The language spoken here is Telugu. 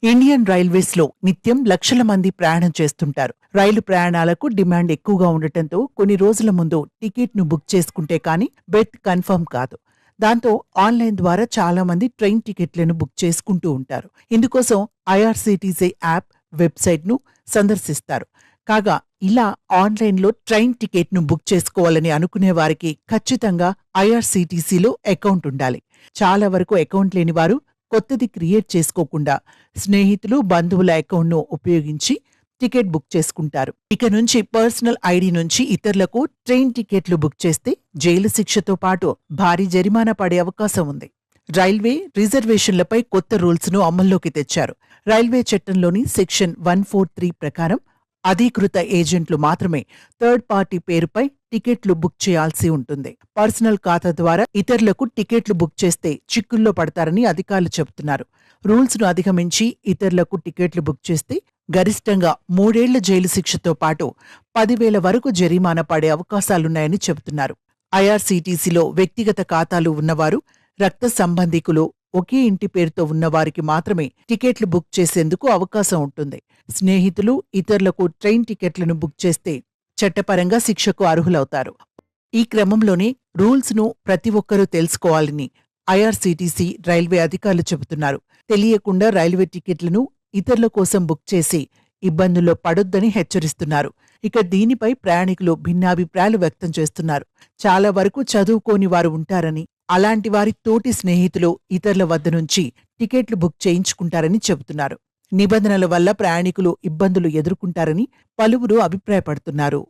ఇండియన్ రైల్వేస్ లో నిత్యం లక్షల మంది ప్రయాణం చేస్తుంటారు. రైలు ప్రయాణాలకు డిమాండ్ ఎక్కువగా ఉండటంతో కొన్ని రోజుల ముందు టికెట్ ను బుక్ చేసుకుంటే కానీ బెర్త్ కన్ఫర్మ్ కాదు. దాంతో ఆన్లైన్ ద్వారా చాలా మంది ట్రైన్ టికెట్లను బుక్ చేసుకుంటూ ఉంటారు. ఇందుకోసం ఐఆర్సీటీసీ యాప్, వెబ్సైట్ ను సందర్శిస్తారు. కాగా ఇలా ఆన్లైన్లో ట్రైన్ టికెట్ ను బుక్ చేసుకోవాలని అనుకునే వారికి ఖచ్చితంగా ఐఆర్సీటీసీలో అకౌంట్ ఉండాలి. చాలా వరకు అకౌంట్ లేని వారు కొత్తది క్రియేట్ చేసుకోకుండా స్నేహితులు, బంధువుల అకౌంట్ను ఉపయోగించి టికెట్ బుక్ చేసుకుంటారు. ఇక నుంచి పర్సనల్ ఐడి నుంచి ఇతరులకు ట్రైన్ టికెట్లు బుక్ చేస్తే జైలు శిక్షతో పాటు భారీ జరిమానా పడే అవకాశం ఉంది. రైల్వే రిజర్వేషన్లపై కొత్త రూల్స్ ను అమల్లోకి తెచ్చారు. రైల్వే చట్టంలోని సెక్షన్ 143 ప్రకారం అధీకృత ఏజెంట్లు మాత్రమే థర్డ్ పార్టీ పేరుపై టికెట్లు బుక్ చేయాల్సి ఉంటుంది. పర్సనల్ ఖాతా ద్వారా ఇతరులకు టికెట్లు బుక్ చేస్తే చిక్కుల్లో పడతారని అధికారులు చెబుతున్నారు. రూల్స్ ను అధిగమించి ఇతరులకు టికెట్లు బుక్ చేస్తే గరిష్టంగా 3 ఏళ్ల జైలు శిక్షతో పాటు 10,000 వరకు జరిమానా పడే అవకాశాలున్నాయని చెబుతున్నారు. ఐఆర్సీటీసీలో వ్యక్తిగత ఖాతాలు ఉన్నవారు, రక్త సంబంధికులు, ఒకే ఇంటి పేరుతో ఉన్నవారికి మాత్రమే టికెట్లు బుక్ చేసేందుకు అవకాశం ఉంటుంది. స్నేహితులు, ఇతరులకు ట్రైన్ టికెట్లను బుక్ చేస్తే చట్టపరంగా శిక్షకు అర్హులవుతారు. ఈ క్రమంలోనే రూల్స్ ను ప్రతి ఒక్కరూ తెలుసుకోవాలని ఐఆర్సీటీసీ రైల్వే అధికారులు చెబుతున్నారు. తెలియకుండా రైల్వే టికెట్లను ఇతరుల కోసం బుక్ చేసి ఇబ్బందుల్లో పడొద్దని హెచ్చరిస్తున్నారు. ఇక దీనిపై ప్రయాణికులు భిన్నాభిప్రాయాలు వ్యక్తం చేస్తున్నారు. చాలా వరకు చదువుకోని వారు ఉంటారని, అలాంటి వారి తోటి స్నేహితులు ఇతరుల వద్ద నుంచి టికెట్లు బుక్ చేయించుకుంటారని చెబుతున్నారు. నిబంధనల వల్ల ప్రయాణికులు ఇబ్బందులు ఎదుర్కొంటారని పలువురు అభిప్రాయపడుతున్నారు.